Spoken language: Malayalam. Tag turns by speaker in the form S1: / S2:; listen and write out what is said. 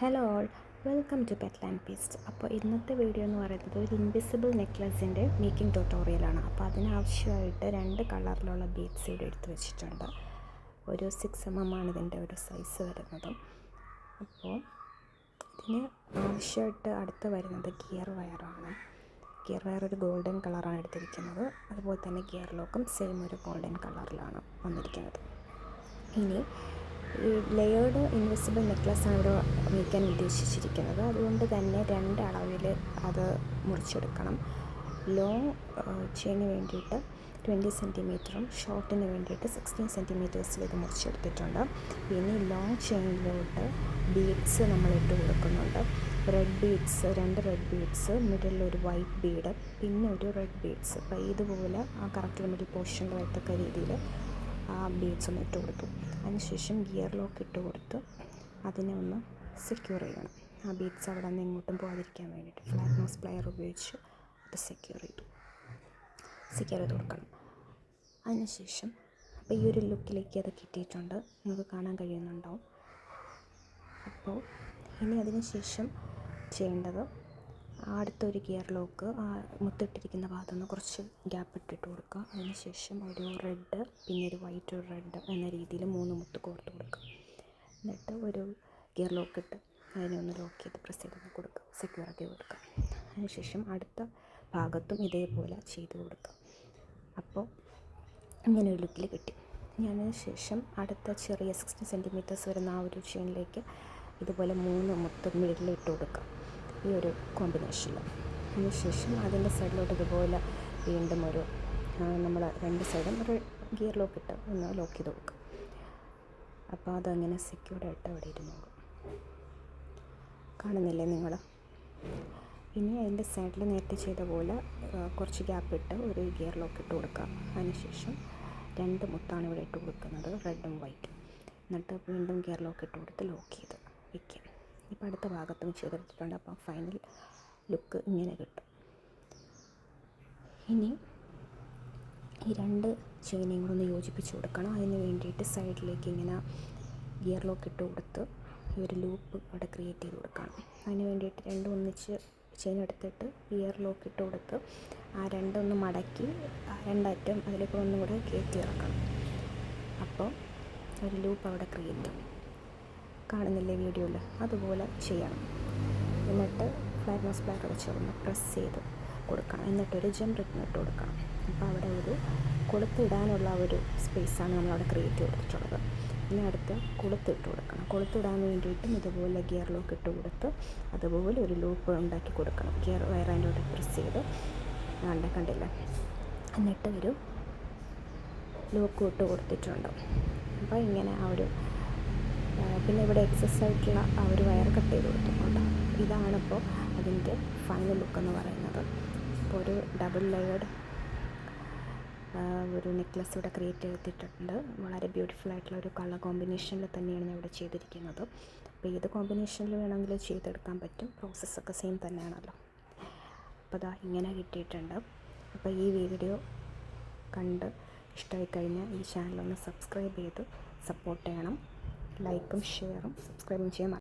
S1: Hello all, welcome to Petland പീസ്റ്റ്. അപ്പോൾ ഇന്നത്തെ വീഡിയോ എന്ന് പറയുന്നത് ഒരു ഇൻവിസിബിൾ നെക്ലസിൻ്റെ മേക്കിംഗ് ട്യൂട്ടോറിയലാണ്. അപ്പോൾ അതിനാവശ്യമായിട്ട് 2 കളറിലുള്ള ബീഡ്സ് ഇവിടെ എടുത്ത് വെച്ചിട്ടുണ്ട്. ഒരു 6mm ആണ് ഇതിൻ്റെ ഒരു സൈസ് വരുന്നത്. അപ്പോൾ ഇതിന് ആവശ്യമായിട്ട് അടുത്ത് വരുന്നത് ഗിയർ വയറാണ്. ഗിയർ വയർ ഒരു ഗോൾഡൻ കളറാണ് എടുത്തിരിക്കുന്നത്. അതുപോലെ തന്നെ ഗിയർ ലോക്കും സെയിം ഒരു ഗോൾഡൻ കളറിലാണ് വന്നിരിക്കുന്നത്. ഇനി ഈ ലെയേർഡ് ഇൻവിസിബിൾ നെക്ലസ്സാണ് ഇവിടെ മേക്കാൻ ഉദ്ദേശിച്ചിരിക്കുന്നത്. അതുകൊണ്ട് തന്നെ 2 അളവിൽ അത് മുറിച്ചെടുക്കണം. ലോങ് ചെയിന് വേണ്ടിയിട്ട് 20 സെൻറ്റിമീറ്ററും ഷോർട്ടിന് വേണ്ടിയിട്ട് 16 സെൻറ്റിമീറ്റേഴ്സിൽ ഇത് മുറിച്ചെടുത്തിട്ടുണ്ട്. ഇനി ലോങ് ചെയിനിലോട്ട് ബീഡ്സ് നമ്മൾ ഇട്ട് കൊടുക്കുന്നുണ്ട്. റെഡ് ബീഡ്സ്, 2 റെഡ് ബീഡ്സ്, മിഡിലിൽ ഒരു വൈറ്റ് ബീഡ്, പിന്നെ ഒരു റെഡ് ബീഡ്സ്. അപ്പോൾ ഇതുപോലെ ആ കറക്റ്റ് മിഡിൽ പോർഷനിൽ വരത്തക്ക രീതിയിൽ ആ ബീഡ്സ് ഒന്ന് ഇട്ട് കൊടുത്തു. അതിനുശേഷം ഗിയർ ലോക്ക് ഇട്ട് കൊടുത്ത് അതിനെ ഒന്ന് സെക്യൂർ ചെയ്യണം. ആ ബീഡ്സ് അവിടെ നിന്ന് എങ്ങോട്ടും പോകാതിരിക്കാൻ വേണ്ടിയിട്ട് ഫ്ലാറ്റ് നോസ് പ്ലയർ ഉപയോഗിച്ച് അത് സെക്യൂർ ചെയ്ത് കൊടുക്കണം. അതിനുശേഷം അപ്പോൾ ഈ ഒരു ലുക്കിലേക്ക് അത് കിട്ടിയിട്ടുണ്ട്, നിങ്ങൾക്ക് കാണാൻ കഴിയുന്നുണ്ടാവും. അപ്പോൾ ഇനി അതിന് ശേഷം ചെയ്യേണ്ടത് അടുത്തൊരു ഗിയർ ലോക്ക് ആ മുത്തിട്ടിരിക്കുന്ന ഭാഗത്തു നിന്ന് കുറച്ച് ഗ്യാപ്പ് ഇട്ടിട്ട് കൊടുക്കുക. അതിനുശേഷം ഒരു റെഡ്, പിന്നെ ഒരു വൈറ്റ്, ഒരു റെഡ് എന്ന രീതിയിൽ 3 മുത്ത് കോർത്ത് കൊടുക്കുക. എന്നിട്ട് ഒരു ഗിയർ ലോക്ക് ഇട്ട് അതിനെ ഒന്ന് ലോക്ക് ചെയ്ത് പ്രസ് ചെയ്ത് കൊടുക്കുക, സെക്യൂർ ആക്കി കൊടുക്കുക. അതിനുശേഷം അടുത്ത ഭാഗത്തും ഇതേപോലെ ചെയ്ത് കൊടുക്കുക. അപ്പോൾ ഇങ്ങനെ ഒരു ലുക്കിൽ കിട്ടി. അതിന് ശേഷം അടുത്ത ചെറിയ 16 സെൻറ്റിമീറ്റേഴ്സ് വരുന്ന ആ ഒരു ചെയിനിലേക്ക് ഇതുപോലെ 3 മുത്ത് മിഡിലിൽ ഇട്ട് കൊടുക്കുക, ഈ ഒരു കോമ്പിനേഷനിൽ. അതിനുശേഷം അതിൻ്റെ സൈഡിലോട്ട് ഇതുപോലെ വീണ്ടും ഒരു നമ്മൾ 2 സൈഡും ഒരു ഗിയർ ലോക്ക് ഇട്ട് ഒന്ന് ലോക്ക് ചെയ്ത് കൊടുക്കുക. അപ്പോൾ അതങ്ങനെ സെക്യൂർഡായിട്ട് അവിടെ ഇരുന്നോളും. കാണുന്നില്ലേ നിങ്ങൾ? ഇനി അതിൻ്റെ സൈഡിൽ നേരത്തെ ചെയ്ത പോലെ കുറച്ച് ഗ്യാപ്പ് ഇട്ട് ഒരു ഗിയർ ലോക്ക് ഇട്ട് കൊടുക്കുക. അതിനുശേഷം 2 മുത്താണ് ഇവിടെ ഇട്ട് കൊടുക്കുന്നത്, റെഡും വൈറ്റും. എന്നിട്ട് വീണ്ടും ഗിയർ ലോക്ക് ഇട്ട് കൊടുത്ത് ലോക്ക് ചെയ്ത് വയ്ക്കുക. ഇപ്പോൾ അടുത്ത ഭാഗത്തും ചെയ്തെടുത്തിട്ടുണ്ട്. അപ്പം ഫൈനൽ ലുക്ക് ഇങ്ങനെ കിട്ടും. ഇനി ഈ 2 ചെയിനെയും കൂടെ ഒന്ന് യോജിപ്പിച്ച് കൊടുക്കണം. അതിന് വേണ്ടിയിട്ട് സൈഡിലേക്ക് ഇങ്ങനെ ഗിയർ ലോക്ക് ഇട്ട് കൊടുത്ത് ഈ ഒരു ലൂപ്പ് അവിടെ ക്രിയേറ്റ് ചെയ്ത് കൊടുക്കണം. അതിന് വേണ്ടിയിട്ട് 2 ഒന്നിച്ച് ചെയിൻ എടുത്തിട്ട് ഗിയർ ലോക്ക് ഇട്ട് കൊടുത്ത് ആ 2 ഒന്ന് മടക്കി 2 അറ്റം അതിലേക്ക് ഒന്നും കൂടെ കയറ്റി ഇറക്കണം. അപ്പോൾ ഒരു ലൂപ്പ് അവിടെ ക്രിയേറ്റ് ചെയ്യും. കാണുന്നില്ലേ വീഡിയോയിൽ? അതുപോലെ ചെയ്യണം. എന്നിട്ട് ഫ്ലാറ്റ് നോസ് പ്ലയർ വെച്ച് ഒന്ന് പ്രസ് ചെയ്ത് കൊടുക്കണം. എന്നിട്ടൊരു ജെം റിബൺ ഇട്ട് കൊടുക്കണം. അപ്പോൾ അവിടെ ഒരു കൊളുത്തിടാനുള്ള ഒരു സ്പേസാണ് നമ്മളവിടെ ക്രിയേറ്റ് ചെയ്തിട്ടുള്ളത്. ഇനി അടുത്ത് കൊളുത്തിട്ട് കൊടുക്കണം. കൊളുത്തിടാൻ വേണ്ടിയിട്ടും ഇതുപോലെ ഗിയർ ലോക്ക് ഇട്ട് കൊടുത്ത് അതുപോലെ ഒരു ലൂപ്പ് ഉണ്ടാക്കി കൊടുക്കണം. ഗിയർ വയർ അതിൻ്റെ പ്രസ് ചെയ്ത് കണ്ടില്ല. എന്നിട്ട് ഒരു ലോക്ക് ഇട്ട് കൊടുത്തിട്ടുണ്ട്. അപ്പോൾ ഇങ്ങനെ ആ ഒരു പിന്നെ ഇവിടെ എക്സസ് ആയിട്ടുള്ള ആ ഒരു വയർ കട്ട് ചെയ്ത് കൊടുത്തിട്ടുണ്ട്. ഇതാണിപ്പോൾ അതിൻ്റെ ഫൈനൽ ലുക്ക് എന്ന് പറയുന്നത്. ഇപ്പോൾ ഒരു ഡബിൾ ലെയേർഡ് ഒരു നെക്ലസ് ഇവിടെ ക്രിയേറ്റ് ചെയ്തിട്ടുണ്ട്. വളരെ ബ്യൂട്ടിഫുൾ ആയിട്ടുള്ള ഒരു കളർ കോമ്പിനേഷനിൽ തന്നെയാണ് ഞാൻ ഇവിടെ ചെയ്തിരിക്കുന്നത്. അപ്പോൾ ഏത് കോമ്പിനേഷനിൽ വേണമെങ്കിലും ചെയ്തെടുക്കാൻ പറ്റും. പ്രോസസ്സൊക്കെ സെയിം തന്നെയാണല്ലോ. അപ്പോൾ ഇതാ ഇങ്ങനെ കിട്ടിയിട്ടുണ്ട്. അപ്പോൾ ഈ വീഡിയോ കണ്ട് ഇഷ്ടമായി കഴിഞ്ഞാൽ ഈ ചാനലൊന്ന് സബ്സ്ക്രൈബ് ചെയ്ത് സപ്പോർട്ട് ചെയ്യണം. ലൈക്കും ഷെയറും സബ്സ്ക്രൈബും ചെയ്യാൻ